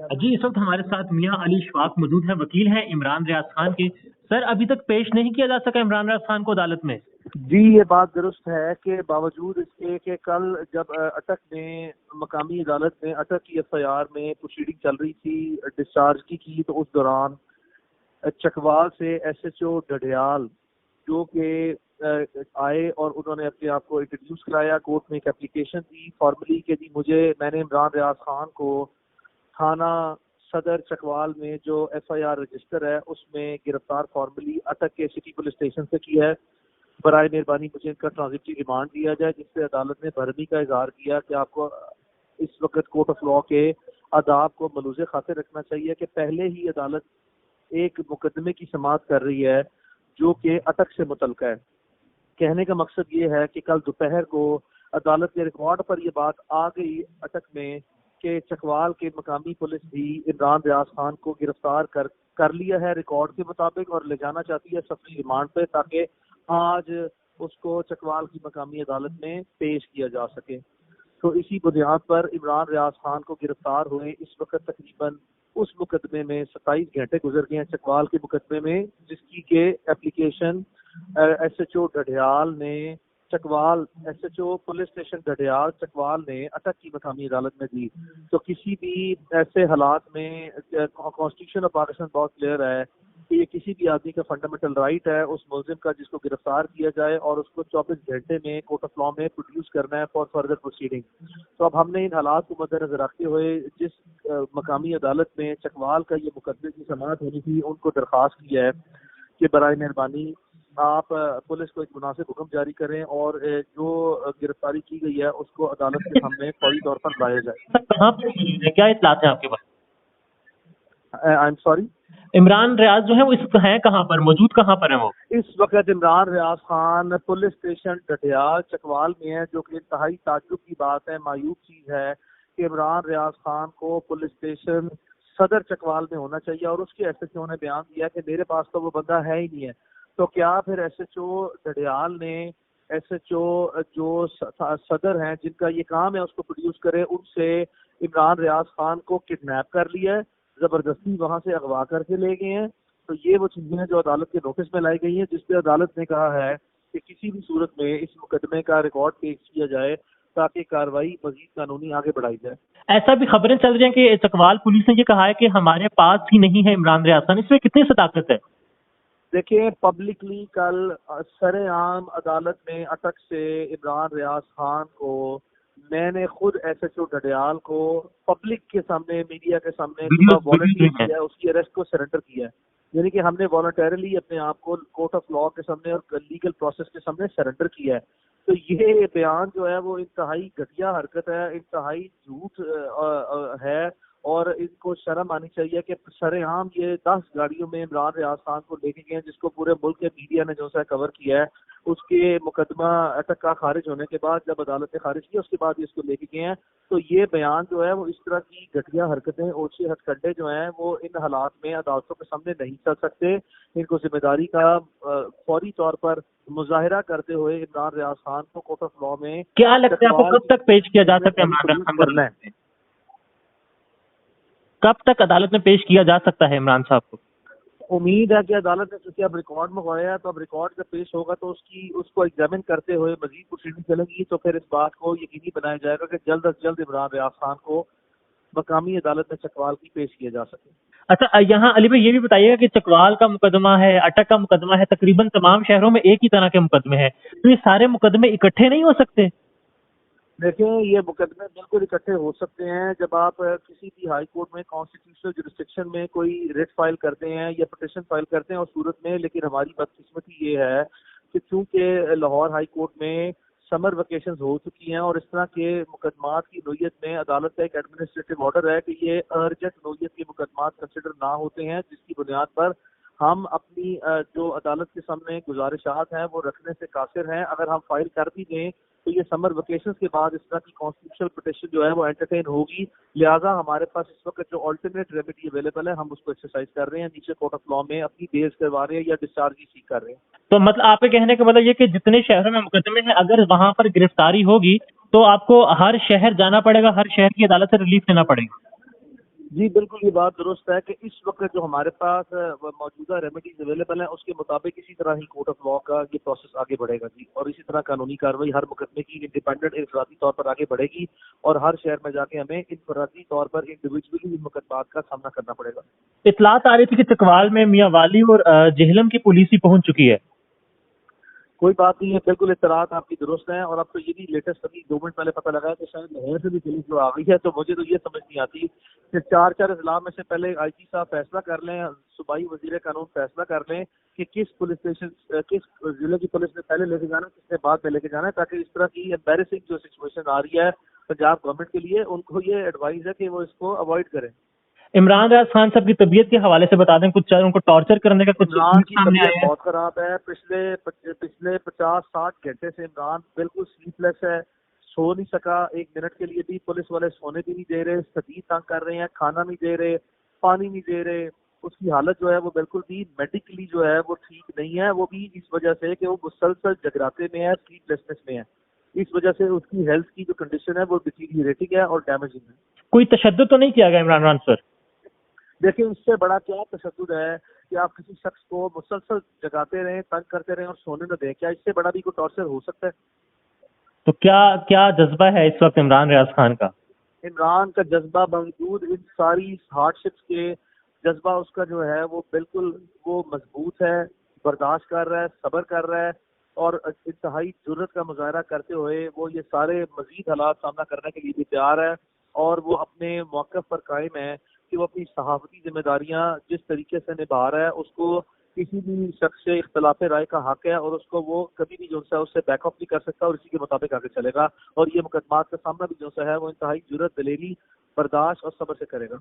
جی इस वक्त हमारे साथ मियां अली इशफाक मौजूद हैं, वकील हैं इमरान रियाज खान के। सर, अभी तक पेश नहीं किया जा सका इमरान रियाज खान को अदालत में। जी, ये बात दुरुस्त है कि बावजूद इसके कि कल जब अटक में मकामी अदालत में अटक की एफआईआर में प्रोसीडिंग चल रही थी डिस्चार्ज की तो उस दौरान चकवाल से एसएचओ डडियाल जो कि आए और उन्होंने अपने आप को इंट्रोड्यूस कराया, कोर्ट में एक एप्लीकेशन दी फॉर्मली कि जी मैंने इमरान रियाज खान को थाना सदर चकवाल में जो एफआईआर रजिस्टर है उसमें गिरफ्तार फॉर्मली अटक के सिटी पुलिस स्टेशन से किया है। बराए मेहरबानी मुझे इनका ट्रांजिटरी रिमांड दिया जाए, जिससे अदालत ने भरमी का इजहार किया कि आपको इस वक्त कोर्ट ऑफ लॉ के आदाब को मलूज़े खातिर रखना चाहिए कि पहले ही अदालत एक मुकदमे की समाअत कर रही है जो कि अटक से मुतल्लिक़ है। कहने का मकसद ये है कि कल दोपहर को अदालत के रिकॉर्ड पर ये बात आ गई अटक में कि चकवाल के मकामी पुलिस भी इमरान रियाज खान को गिरफ्तार कर लिया है रिकॉर्ड के मुताबिक और ले जाना चाहती है सफरी रिमांड पे, ताकि आज उसको चकवाल की मकामी अदालत में पेश किया जा सके। तो इसी बुनियाद पर इमरान रियाज खान को गिरफ्तार हुए इस वक्त तकरीबन उस मुकदमे में 27 घंटे गुजर गए हैं, चकवाल के मुकदमे में, जिसकी के एप्लीकेशन एसएचओ डडियाल ने Chakwal SHO police station Dadiyal Chakwal ने अटक की मकामी अदालत में दी। तो किसी भी ऐसे हालात में कॉन्स्टिट्यूशन ऑफ पाकिस्तान बहुत क्लियर है कि ये किसी भी आदमी का फंडामेंटल राइट है उस मुलजिम का जिसको गिरफ्तार किया जाए और उसको 24 घंटे में कोर्ट ऑफ लॉ में प्रोड्यूस करना है फॉर फर्दर प्रोसीडिंग। तो अब हमने इन हालात को मद्देनजर रखते हुए जिस मकामी अदालत में चकवाल का ये मुकदमे की समाअत होनी थी उनको दरख्वास्त किया है कि बराए मेहरबानी आप पुलिस को एक मुनासिब हुक्म जारी करें और जो गिरफ्तारी की गई है उसको अदालत के सामने फौरी तौर पर लाया जाए। कहाँ पर क्या इत्तलात है आपके पास? I am sorry, Imran Riaz जो है वो इस वक्त हैं कहाँ पर, मौजूद कहाँ पर है वो? इस वक्त इमरान रियाज खान पुलिस स्टेशन डडियाल चकवाल में है, जो कि इंतहाई ताज्जुब की बात है, मायूब चीज है कि इमरान रियाज खान को पुलिस स्टेशन सदर चकवाल में होना चाहिए और उसके एसएचओ ने बयान दिया कि मेरे पास तो वो बंदा है ही नहीं है। तो क्या फिर एसएचओ डडियाल ने एसएचओ जो सदर हैं जिनका ये काम है उसको प्रोड्यूस करे, उनसे इमरान रियाज खान को किडनैप कर लिया है, जबरदस्ती वहां से अगवा करके ले गए हैं। तो ये वो चीजें हैं जो अदालत के नोटिस में लाई गई हैं, जिसपे अदालत ने कहा है कि किसी भी सूरत में इस मुकदमे का रिकॉर्ड पेश किया जाए ताकि कार्रवाई मजीद कानूनी आगे बढ़ाई जाए। ऐसा भी खबरें चल रही हैं कि चकवाल पुलिस ने ये कहा है कि हमारे पास ही नहीं है इमरान रियाज खान, इसमें कितनी सदाकत है? देखिए, पब्लिकली कल सरेआम अदालत में अटक से इमरान रियाज खान को मैंने खुद एसएचओ डडियाल को पब्लिक के सामने मीडिया के सामने वॉलंटियर किया है, उसकी अरेस्ट को सरेंडर किया है। यानी कि हमने वॉलंटरली अपने आप को कोर्ट ऑफ लॉ के सामने और लीगल प्रोसेस के सामने सरेंडर किया है। तो ये बयान जो है वो इंतहाई घटिया हरकत है, इंतहाई झूठ है और इनको शर्म आनी चाहिए कि सरेआम ये 10 गाड़ियों में इमरान रियाज खान को लेके गए जिसको पूरे मुल्क के मीडिया ने जो सा कवर किया है। उसके मुकदमा अटक का खारिज होने के बाद जब अदालत ने खारिज किया उसके बाद इसको लेके गए हैं। तो ये बयान जो है वो इस तरह की घटिया हरकतें ओछे हथकंडे जो हैं वो इन हालात में अदालतों के सामने नहीं चल सकते। इनको जिम्मेदारी का फौरी तौर पर मुजाहिरा करते हुए इमरान रियाज खान को कोर्ट ऑफ लॉ में क्या लगता है आपको कब तक पेश किया जा सकता है इमरान रियाज खान करना है? कब तक अदालत में पेश किया जा सकता है इमरान साहब को? उम्मीद है कि अदालत ने चूंकि अब रिकॉर्ड मंगवाया है तो अब रिकॉर्ड जब पेश होगा तो उसको एग्जामिन करते हुए मजीद प्रोसीडिंग चलेगी। तो फिर इस बात को यकीनी बनाया जाएगा कि जल्द अज जल्द इमरान रियाज खान को मकामी अदालत में चकवाल की पेश किया जा सके। अच्छा, यहाँ अली भाई ये भी बताइएगा कि चकवाल का मुकदमा है, अटक का मुकदमा है, तकरीबन तमाम शहरों में एक ही तरह के मुकदमे हैं, तो ये सारे मुकदमे इकट्ठे नहीं हो सकते? देखिए, ये मुकदमे बिल्कुल इकट्ठे हो सकते हैं जब आप किसी भी हाई कोर्ट में कॉन्स्टिट्यूशनल जुरिस्डिक्शन में कोई रिट फाइल करते हैं या पिटीशन फाइल करते हैं उस सूरत में। लेकिन हमारी बदकिस्मती ये है कि चूंकि लाहौर हाई कोर्ट में समर वेकेशंस हो चुकी हैं और इस तरह के मुकदमात की नोयत में अदालत का एक एडमिनिस्ट्रेटिव ऑर्डर है कि ये अर्जेंट नोयत के मुकदमात कंसिडर ना होते हैं, जिसकी बुनियाद पर हम अपनी जो अदालत के सामने गुजारिशात हैं वो रखने से कासिर हैं। अगर हम फाइल कर भी दें तो ये समर वेकेशंस के बाद इस तरह की कॉन्स्टिट्यूशनल पिटीशन जो है वो एंटरटेन होगी। लिहाजा हमारे पास इस वक्त जो अल्टरनेट रेमेडी अवेलेबल है हम उसको एक्सरसाइज कर रहे हैं, नीचे कोर्ट ऑफ लॉ में अपनी बेल करवा रहे हैं या डिस्चार्ज ही सीख कर रहे हैं। तो मतलब आपके कहने का मतलब ये कि जितने शहरों में मुकदमे हैं अगर वहां पर गिरफ्तारी होगी तो आपको हर शहर जाना पड़ेगा, हर शहर की अदालत से रिलीफ लेना पड़ेगा? جی بالکل یہ بات درست ہے کہ اس وقت جو ہمارے پاس موجودہ ریمیڈیز اویلیبل ہیں اس کے مطابق اسی طرح ہی کورٹ آف لاء کا یہ پروسیس آگے بڑھے گا جی، اور اسی طرح قانونی کارروائی ہر مقدمے کی انڈیپینڈنٹ انفرادی طور پر آگے بڑھے گی، اور ہر شہر میں جا کے ہمیں انفرادی طور پر انڈیویجولی ان مقدمات کا سامنا کرنا پڑے گا۔ اطلاعات آ رہی تھی کہ چکوال میں میاں والی اور جہلم کی پولیس ہی پہنچ چکی ہے۔ کوئی بات نہیں ہے، بالکل اطلاعات آپ کی درست ہیں، اور اب تو یہ بھی لیٹسٹ ابھی 2 منٹ پہلے پتہ لگا ہے کہ شاید لاہور سے بھی پولیس جو آ گئی ہے، تو مجھے تو یہ سمجھ نہیں آتی کہ 4 اضلاع میں سے پہلے آئی جی صاحب فیصلہ کر لیں، صوبائی وزیر قانون فیصلہ کر لیں کہ کس پولیس اسٹیشن کس ضلع کی پولیس نے پہلے لے کے جانا ہے، کس نے بعد میں لے کے جانا ہے، تاکہ اس طرح کی امبیرسنگ جو سچویشن آ رہی ہے پنجاب گورنمنٹ کے لیے، ان کو یہ ایڈوائز ہے کہ وہ اس کو اوائڈ کریں۔ عمران راز خان صاحب کی طبیعت کے حوالے سے بتا دیں، کچھ ان کو ٹارچر کرنے کا کچھ عمران کی سامنے طبیعت آیا ہے؟ بہت خراب ہے، پچھلے 50-60 گھنٹے سے عمران بالکل سلیپ لیس ہے، سو نہیں سکا ایک منٹ کے لیے بھی، پولیس والے سونے بھی نہیں دے رہے، شدید تنگ کر رہے ہیں، کھانا نہیں دے رہے، پانی نہیں دے رہے، اس کی حالت جو ہے وہ بالکل بھی میڈیکلی جو ہے وہ ٹھیک نہیں ہے، وہ بھی اس وجہ سے کہ وہ مسلسل جگراتے میں ہے، سلیپ لیسنس میں ہے، اس وجہ سے اس کی ہیلتھ کی جو کنڈیشن ہے وہ ڈیٹیریٹنگ ہے اور ڈیمیجنگ ہے۔ کوئی تشدد تو نہیں کیا گیا عمران خان پر؟ دیکھیں اس سے بڑا کیا تشدد ہے کہ آپ کسی شخص کو مسلسل جگاتے رہیں، تنگ کرتے رہیں اور سونے نہ دیں، کیا اس سے بڑا بھی کوئی ٹارچر ہو سکتا ہے؟ تو کیا جذبہ ہے اس وقت عمران ریاض خان کا؟ عمران کا جذبہ باوجود ان ساری ہارڈ شپس کے، جذبہ اس کا جو ہے وہ بالکل وہ مضبوط ہے، برداشت کر رہا ہے، صبر کر رہا ہے، اور انتہائی جرت کا مظاہرہ کرتے ہوئے وہ یہ سارے مزید حالات سامنا کرنے کے لیے بھی تیار ہے، اور وہ اپنے موقف پر قائم ہے کہ وہ اپنی صحافتی ذمہ داریاں جس طریقے سے نبھا رہا ہے اس کو کسی بھی شخص سے اختلاف رائے کا حق ہے، اور اس کو وہ کبھی بھی جو ہے اس سے بیک اپ نہیں کر سکتا، اور اسی کے مطابق آگے چلے گا، اور یہ مقدمات کا سامنا بھی جو ہے وہ انتہائی جرت، دلیری، برداشت اور صبر سے کرے گا۔